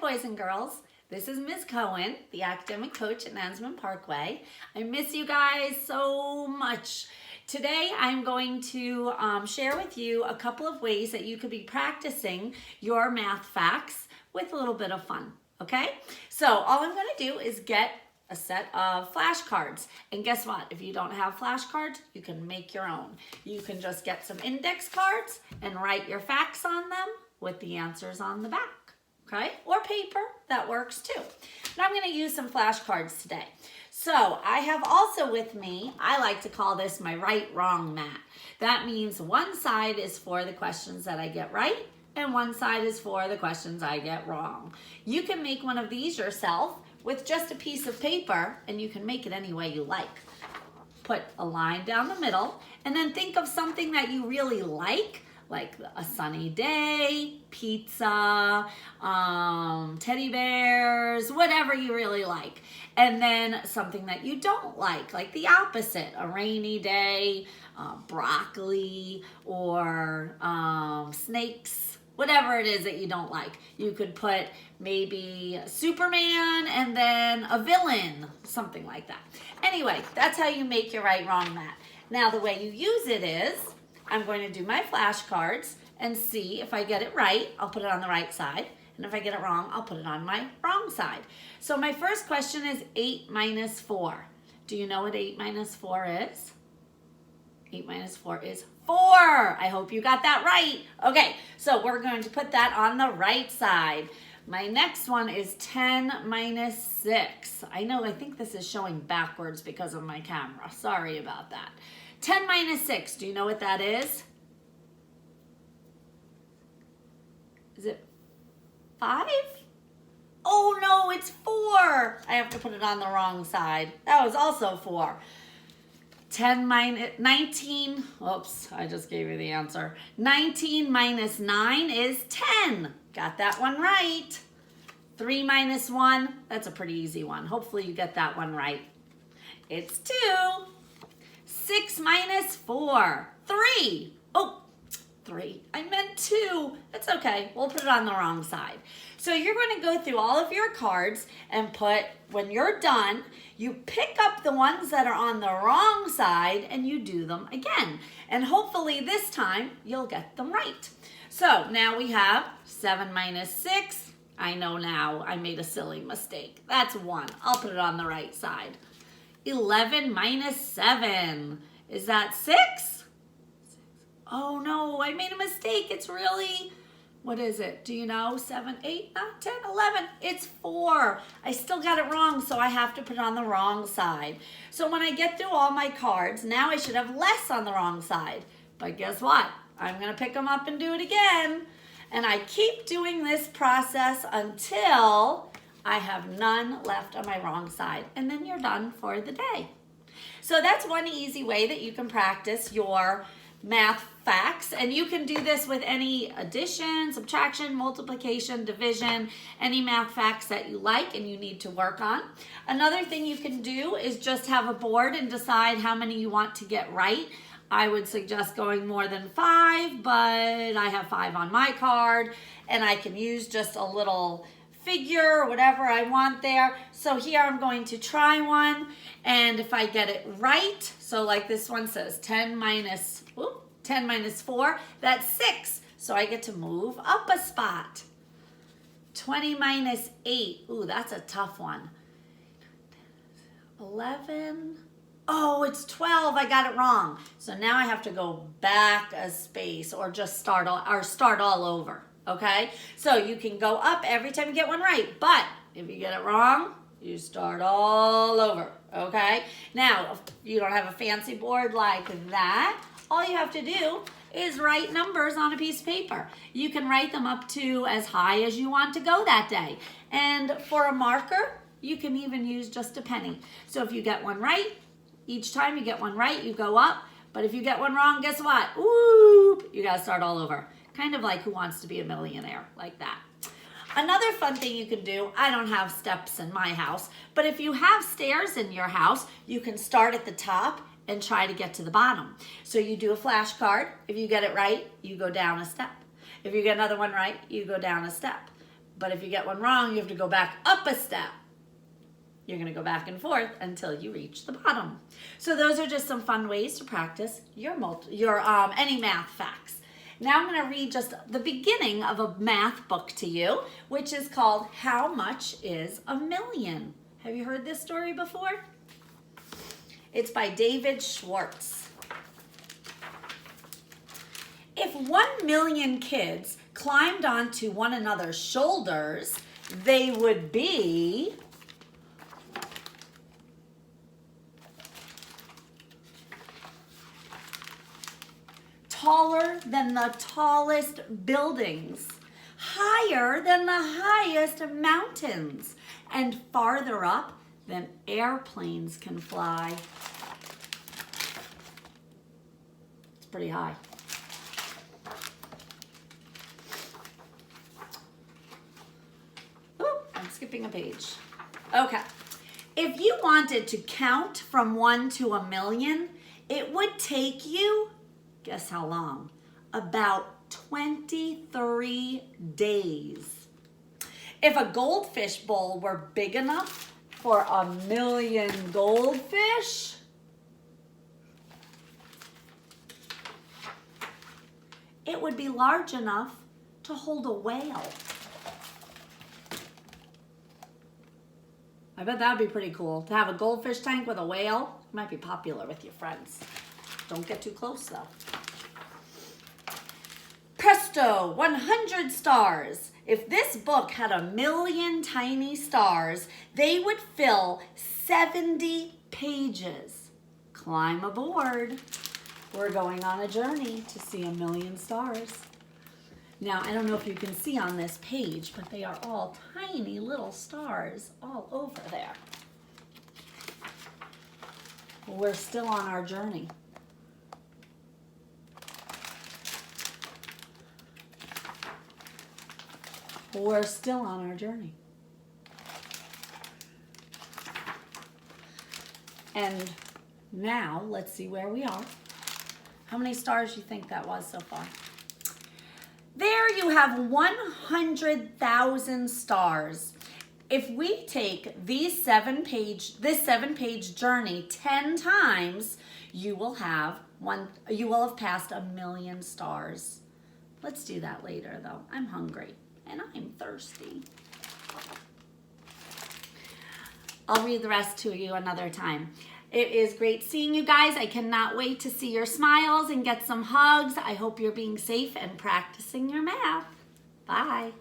boys and girls. This is Ms. Cohen, the academic coach at Nansemond Parkway. I miss you guys so much. Today I'm going to share with you a couple of ways that you could be practicing your math facts with a little bit of fun, okay? So all I'm going to do is get a set of flashcards. And guess what? If you don't have flashcards, you can make your own. You can just get some index cards and write your facts on them with the answers on the back, okay? Or paper, that works too. Now I'm gonna use some flashcards today. So I have also with me, I like to call this my right-wrong mat. That means one side is for the questions that I get right, and one side is for the questions I get wrong. You can make one of these yourself with just a piece of paper, and you can make it any way you like. Put a line down the middle, and then think of something that you really like a sunny day, pizza, teddy bears, whatever you really like. And then something that you don't like the opposite, a rainy day, broccoli, or snakes, whatever it is that you don't like. You could put maybe Superman and then a villain, something like that. Anyway, that's how you make your right-wrong mat. Now the way you use it is, I'm going to do my flashcards and see if I get it right, I'll put it on the right side. And if I get it wrong, I'll put it on my wrong side. So my first question is 8 minus 4. Do you know what 8 minus 4 is? 8 minus 4 is 4. I hope you got that right. Okay, so we're going to put that on the right side. My next one is 10 minus 6. I think this is showing backwards because of my camera. Sorry about that. 10 minus 6, do you know what that is? Is it 5? Oh no, it's 4. I have to put it on the wrong side. That was also 4. 10 minus 19, oops, I just gave you the answer. 19 minus 9 is 10. Got that one right. 3 minus 1, that's a pretty easy one. Hopefully you get that one right. It's 2. 6 minus 4, 3. Oh, 3. I meant 2. It's okay. We'll put it on the wrong side. So you're going to go through all of your cards and put, when you're done, you pick up the ones that are on the wrong side and you do them again. And hopefully this time you'll get them right. So now we have 7 minus 6. I know now I made a silly mistake. That's 1. I'll put it on the right side. 11 minus 7. Is that 6? Oh no, I made a mistake. It's really, what is it? Do you know? 7, 8, 9, 10, 11. It's 4. I still got it wrong, so I have to put it on the wrong side. So when I get through all my cards, now I should have less on the wrong side. But guess what? I'm going to pick them up and do it again. And I keep doing this process until I have none left on my wrong side, and then you're done for the day. So that's one easy way that you can practice your math facts, and you can do this with any addition, subtraction, multiplication, division, any math facts that you like and you need to work on. Another thing you can do is just have a board and decide how many you want to get right. I would suggest going more than 5, but I have 5 on my card, and I can use just a little figure or whatever I want there. So here I'm going to try one, and if I get it right, so like this one says 10 minus 4, that's 6. So I get to move up a spot. 20 minus 8, ooh, that's a tough one. 11, oh, it's 12, I got it wrong. So now I have to go back a space or just start all over. Okay, so you can go up every time you get one right, but if you get it wrong, you start all over, okay? Now, if you don't have a fancy board like that, all you have to do is write numbers on a piece of paper. You can write them up to as high as you want to go that day. And for a marker, you can even use just a penny. So if you get one right, each time you get one right, you go up. But if you get one wrong, guess what? Whoop, you gotta start all over. Kind of like Who Wants to Be a Millionaire, like that. Another fun thing you can do, I don't have steps in my house, but if you have stairs in your house, you can start at the top and try to get to the bottom. So you do a flashcard. If you get it right, you go down a step. If you get another one right, you go down a step. But if you get one wrong, you have to go back up a step. You're going to go back and forth until you reach the bottom. So those are just some fun ways to practice your any math facts. Now I'm going to read just the beginning of a math book to you, which is called How Much is a Million? Have you heard this story before? It's by David Schwartz. If 1 million kids climbed onto one another's shoulders, they would be taller than the tallest buildings, higher than the highest mountains, and farther up than airplanes can fly. It's pretty high. Ooh, I'm skipping a page. Okay. If you wanted to count from 1 to a million, it would take you, guess how long? About 23 days. If a goldfish bowl were big enough for 1 million goldfish, it would be large enough to hold a whale. I bet that would be pretty cool to have a goldfish tank with a whale. It might be popular with your friends. Don't get too close though. Presto, 100 stars. If this book had 1 million tiny stars, they would fill 70 pages. Climb aboard. We're going on a journey to see 1 million stars. Now, I don't know if you can see on this page, but they are all tiny little stars all over there. We're still on our journey. We're still on our journey. And now, let's see where we are. How many stars do you think that was so far? There you have 100,000 stars. If we take this 7-page journey 10 times, you will have passed 1 million stars. Let's do that later though. I'm hungry and I'm thirsty. I'll read the rest to you another time. It is great seeing you guys. I cannot wait to see your smiles and get some hugs. I hope you're being safe and practicing your math. Bye.